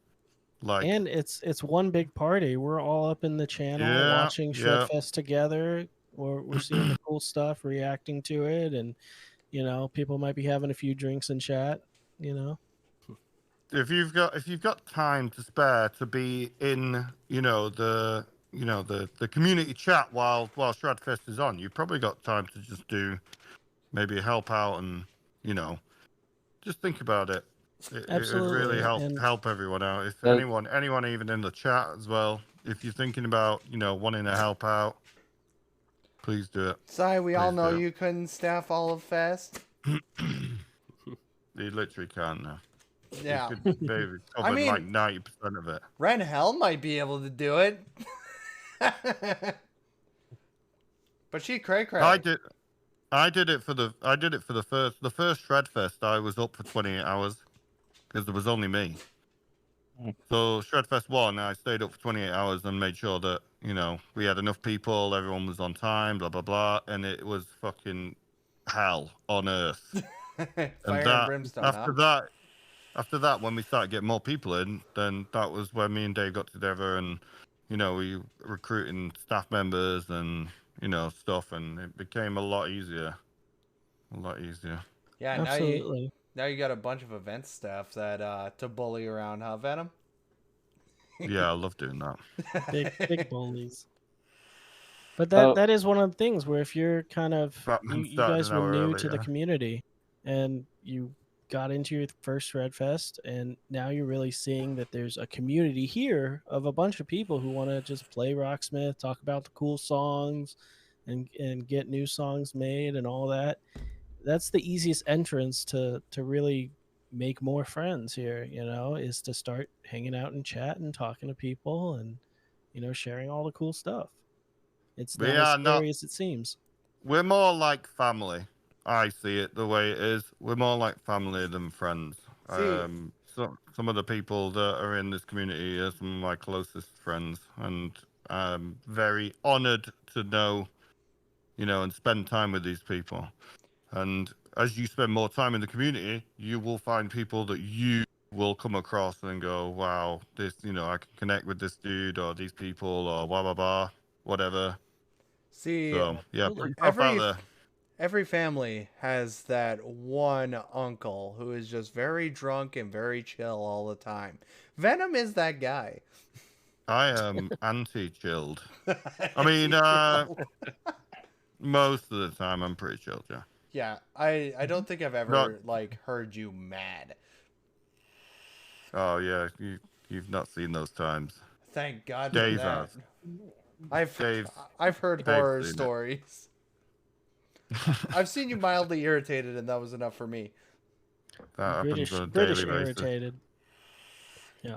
And it's one big party. We're all up in the channel watching Shredfest together. We're seeing the cool stuff, reacting to it, and people might be having a few drinks and chat. If you've got time to spare to be in the community chat while Shredfest is on, you've probably got time to just do maybe help out and just think about it. It really help everyone out. If anyone even in the chat as well, if you're thinking about wanting to help out, please do it. Sorry, we all know you couldn't staff all of Fest. You literally can't now. Yeah, you could maybe cover like 90% of it. Ren Hell might be able to do it, but she cray. I did it for the first Shredfest. I was up for 28 hours. Because there was only me. So Shredfest 1, I stayed up for 28 hours and made sure that, we had enough people, everyone was on time, blah, blah, blah. And it was fucking hell on earth. Fire and brimstone, after that, when we started getting more people in, then that was when me and Dave got together and, we recruiting staff members and, stuff. And it became a lot easier. Yeah, absolutely. Now you got a bunch of event staff that to bully around, huh, Venom? Yeah, I love doing that. Big bullies. But Oh. that is one of the things where if you're kind of Batman you started guys an were hour new early, to the yeah. community and you got into your first Shredfest and now you're really seeing that there's a community here of a bunch of people who want to just play Rocksmith, talk about the cool songs and get new songs made and all that. That's the easiest entrance to really make more friends here, is to start hanging out and chat and talking to people and sharing all the cool stuff. It's We not as are not. scary as it seems. We're more like family. I see it the way it is. We're more like family than friends. See, Some of the people that are in this community are some of my closest friends, and I'm very honored to know, and spend time with these people. And as you spend more time in the community, you will find people that you will come across and go, wow, this, I can connect with this dude or these people or blah, blah, blah, whatever. see, So, yeah, Absolutely. put yourself out there. every family has that one uncle who is just very drunk and very chill all the time. Venom is that guy. I am anti-chilled. I mean, Anti-chilled. most of the time I'm pretty chilled, yeah. Yeah, I don't think I've Not- ever heard you mad. Oh, yeah, you've not seen those times. Thank God Dave for that. has. Dave's- I've heard Dave's horror seen it. stories. I've seen you mildly irritated, and that was enough for me. That happens on a British daily basis. irritated. Yeah.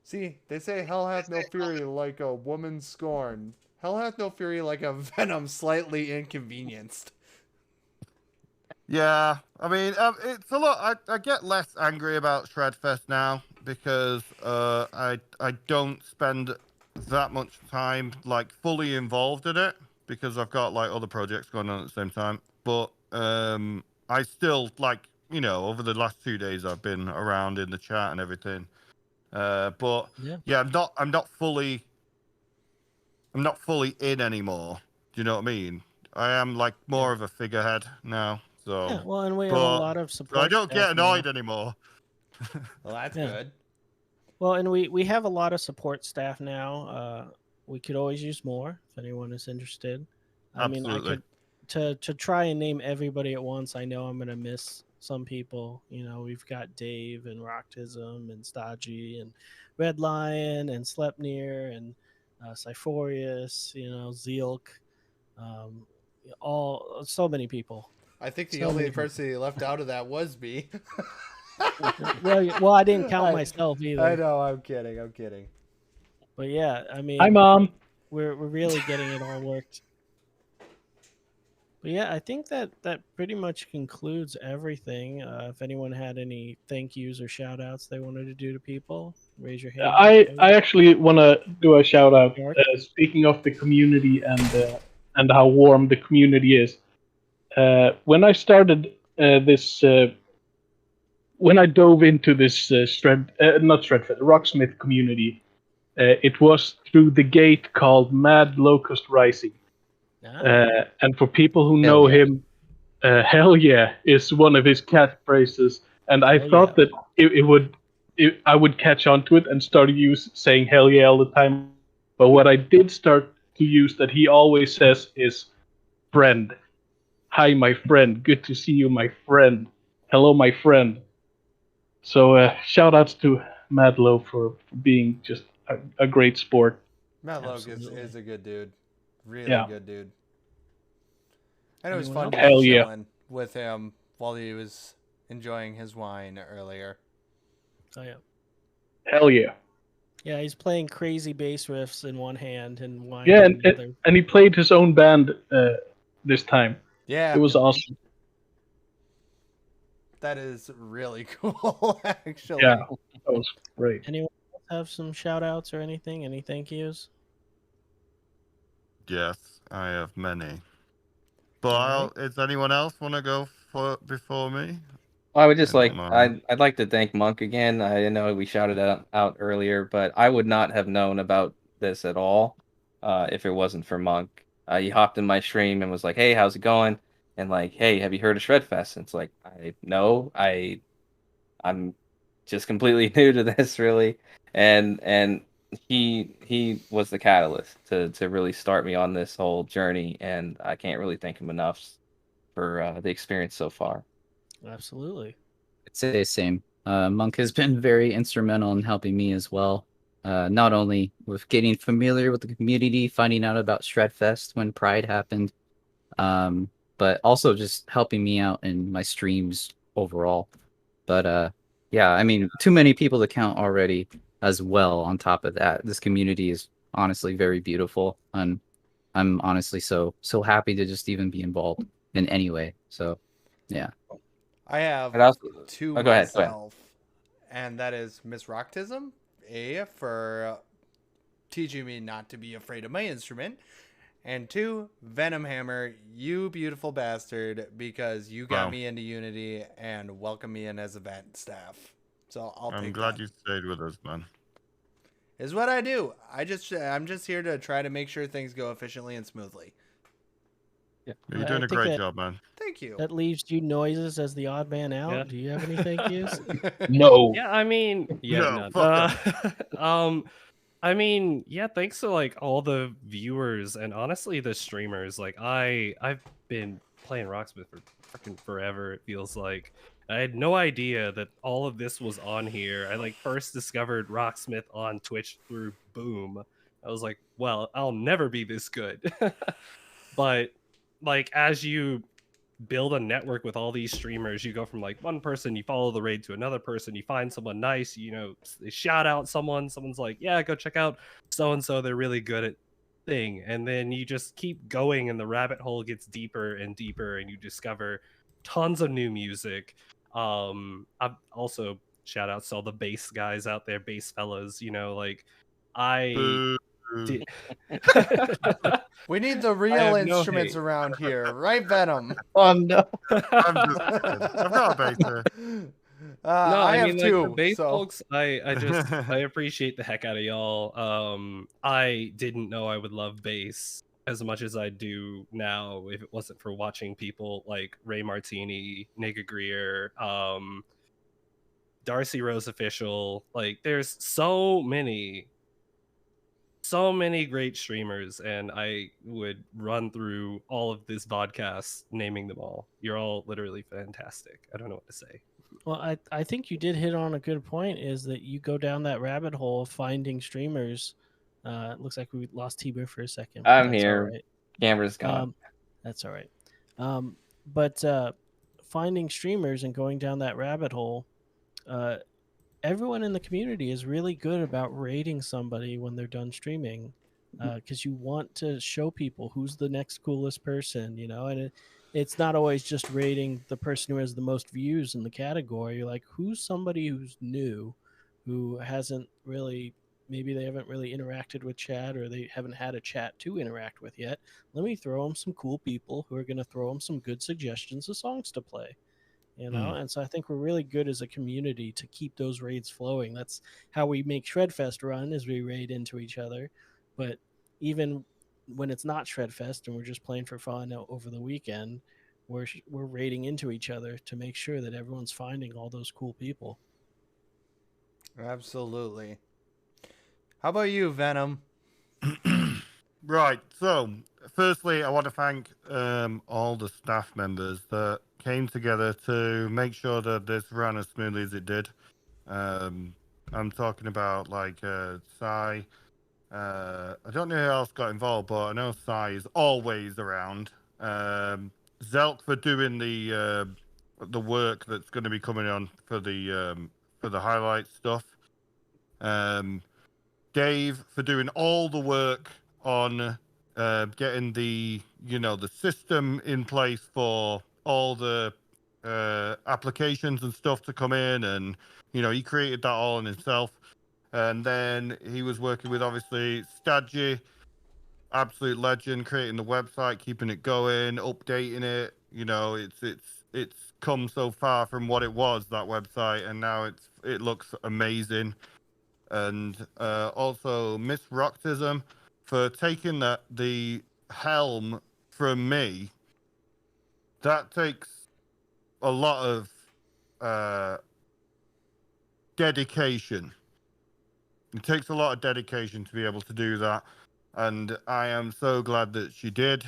See, they say hell hath no fury like a woman scorned. Hell hath no fury like a Venom slightly inconvenienced. Yeah, I mean, it's a lot. I get less angry about Shredfest now because I don't spend that much time fully involved in it because I've got other projects going on at the same time. But I still over the last 2 days I've been around in the chat and everything. But yeah, I'm not fully in anymore. Do you know what I mean? I am more of a figurehead now. So, Yeah, well, and we have a lot of support. I don't get staff now. annoyed anymore. Well, that's Yeah. good. Well, and we have a lot of support staff now. We could always use more if anyone is interested. I mean, I Absolutely. could to try and name everybody at once. I know I'm gonna miss some people. We've got Dave and Rocktism and Stodgy and Red Lion and Slepnir and Cyphorius. Zealk. So many people. I think the So only many person he left out of that was me. Well, I didn't count myself either. I know, I'm kidding. But yeah, I mean, Hi, Mom. we're really getting it all worked. But yeah, I think that pretty much concludes everything. If anyone had any thank yous or shout outs they wanted to do to people, raise your hand. I actually want to do a shout out. Mark? Speaking of the community and how warm the community is, when I started when I dove into this Rocksmith community, it was through the gate called Mad Locust Rising. And for people who know him, hell yeah is one of his catchphrases. And I thought that I would catch on to it and start saying hell yeah all the time. But what I did start to use that he always says is friend. Hi, my friend. Good to see you, my friend. Hello, my friend. So shout outs to Madlo for being just a great sport. Matt Logue Absolutely. is a good dude. Really Yeah. good dude. And it was Anyone fun else? Hell just yeah. chilling with him while he was enjoying his wine earlier. Oh yeah. Hell yeah. Yeah, he's playing crazy bass riffs in one hand and wine Yeah, in the other. and he played his own band this time. Yeah, It was awesome. that is really cool, actually. Yeah, that was great. Anyone else have some shout outs or anything? Any thank yous? Yes, I have many. But Alright. does anyone else want to go before me? I would just I don't mind. I'd like to thank Monk again. I know we shouted out earlier, but I would not have known about this at all if it wasn't for Monk. He hopped in my stream and was like, "Hey, how's it going?" and like, hey, have you heard of Shredfest? And it's like, I'm just completely new to this, really. And he was the catalyst to really start me on this whole journey, and I can't really thank him enough for the experience so far. Absolutely. I'd say the same. Monk has been very instrumental in helping me as well. Not only with getting familiar with the community, finding out about Shredfest when Pride happened, but also just helping me out in my streams overall. But yeah, I mean, too many people to count already as well. On top of that, this community is honestly very beautiful, and I'm honestly so happy to just even be involved in any way. So, yeah. I have And also, two go ahead. myself, and that is Miss Rocktism, A, for teaching me not to be afraid of my instrument, and 2, Venom Hammer, you beautiful bastard, because you got Wow. me into Unity and welcomed me in as event staff. So I'm glad you stayed with us, man. Is what I do. I'm just here to try to make sure things go efficiently and smoothly. Yeah, you're I doing a think great that- job, man. Thank you. That leaves you noises as the odd man out. Yeah. Do you have any thank yous? No. Yeah, I mean, yeah, No, none. fuck I mean, yeah, thanks to like all the viewers and honestly the streamers. Like I've been playing Rocksmith for fucking forever, it feels like. I had no idea that all of this was on here. I like first discovered Rocksmith on Twitch through Boom. I was like, well, I'll never be this good. But like as you build a network with all these streamers, you go from like one person, you follow the raid, to another person, you find someone nice, you know, they shout out someone's like, yeah, go check out so and so, they're really good at thing, and then you just keep going and the rabbit hole gets deeper and deeper and you discover tons of new music. I've also shout outs to all the bass guys out there, bass fellas, you know, like I did. We need the I real have no instruments hate. around here, right, Venom? Oh no. I'm just kidding. I've got a bass here. No, I have mean, like, the two. bass So folks, I just I appreciate the heck out of y'all. I didn't know I would love bass as much as I do now if it wasn't for watching people like Ray Martini, Nigga Greer, Darcy Rose Official. Like, there's so many great streamers, and I would run through all of this vodcast naming them all. You're all literally fantastic. I don't know what to say. Well, I think you did hit on a good point, is that you go down that rabbit hole of finding streamers. It looks like we lost T-Bear for a second. But I'm that's here. all right. Camera's gone. That's all right. But finding streamers and going down that rabbit hole, everyone in the community is really good about rating somebody when they're done streaming, because you want to show people who's the next coolest person, you know, and it's not always just rating the person who has the most views in the category. You're like, who's somebody who's new, who hasn't really, maybe they haven't really interacted with chat, or they haven't had a chat to interact with yet. Let me throw them some cool people who are going to throw them some good suggestions of songs to play, you know. And so I think we're really good as a community to keep those raids flowing. That's how we make Shredfest run, is we raid into each other. But even when it's not Shredfest and we're just playing for fun over the weekend, we're raiding into each other to make sure that everyone's finding all those cool people. absolutely. How about you, Venom? Right. So, firstly, I want to thank all the staff members that came together to make sure that this ran as smoothly as it did. I'm talking about like Sai. I don't know who else got involved, but I know Sai is always around. Zelk for doing the work that's going to be coming on for the highlight stuff. Dave for doing all the work on getting the system in place for all the applications and stuff to come in, and he created that all in himself. And then he was working with obviously Stadgy, absolute legend, creating the website, keeping it going, updating it. It's come so far from what it was, that website, and now it looks amazing. And also Miss Rocktism for taking the helm from me that takes a lot of dedication. It takes a lot of dedication to be able to do that, and I am so glad that she did.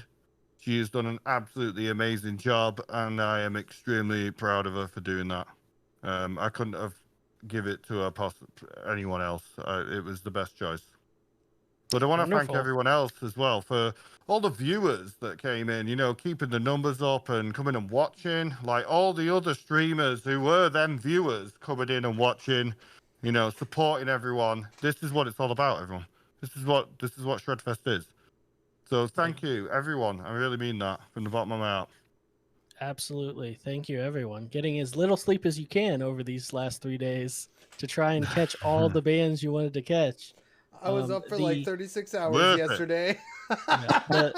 She has done an absolutely amazing job, and I am extremely proud of her for doing that. I couldn't have give it to her anyone else. It was the best choice. But I want to thank Wonderful. everyone else as well for all the viewers that came in, you know, keeping the numbers up and coming and watching. Like all the other streamers who were them viewers coming in and watching, you know, supporting everyone. This is what it's all about, everyone. This is what Shredfest is. So thank you, everyone. I really mean that from the bottom of my heart. Absolutely. Thank you, everyone. Getting as little sleep as you can over these last 3 days to try and catch all the bands you wanted to catch. I was up for like 36 hours Worth it. yesterday. Absolutely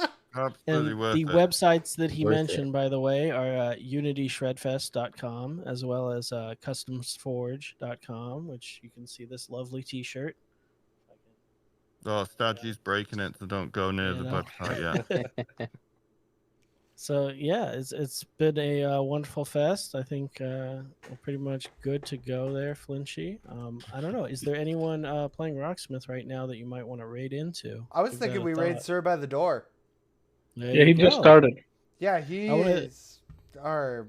And worth the it. websites that he Worth it. mentioned, by the way, are unityshredfest.com as well as customsforge.com, which you can see this lovely t-shirt. Oh, Stadgy's breaking it, so don't go near You the know. website yet. So yeah, it's been a wonderful fest. I think we're pretty much good to go there, Flinchy. I don't know. Is there anyone playing Rocksmith right now that you might want to raid into? I was Give thinking that a we raid thought. Sir by the Door. There Yeah, he you just go. started. Yeah, he I wanna- is our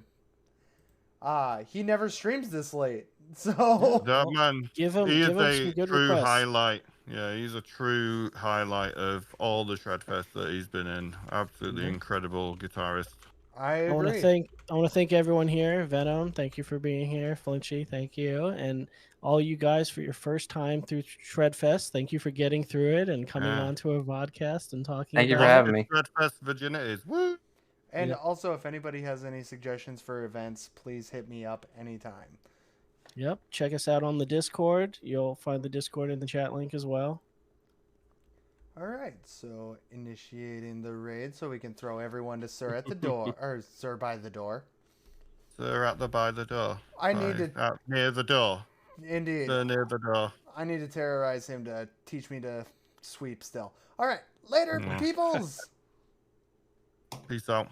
he never streams this late. So That Well, man, give him he is some a good true requests. highlight. Yeah, he's a true highlight of all the Shredfest that he's been in. Absolutely Mhm. incredible guitarist. I I want to agree. thank everyone here. Venom, thank you for being here. Flinchy, thank you, and all you guys for your first time through Shredfest. Thank you for getting through it and coming Yeah. on to a podcast and talking Thank you for about having it. me. Shredfest virginities. Woo! And Yep. also, if anybody has any suggestions for events, please hit me up anytime. Yep. Check us out on the Discord. You'll find the Discord in the chat link as well. All right, so initiating the raid so we can throw everyone to Sir at the door, or Sir by the door. They're by the door. I need to, Near the door. indeed, They're near the door. I need to terrorize him to teach me to sweep still. All right, later, Mm. peoples! Peace out.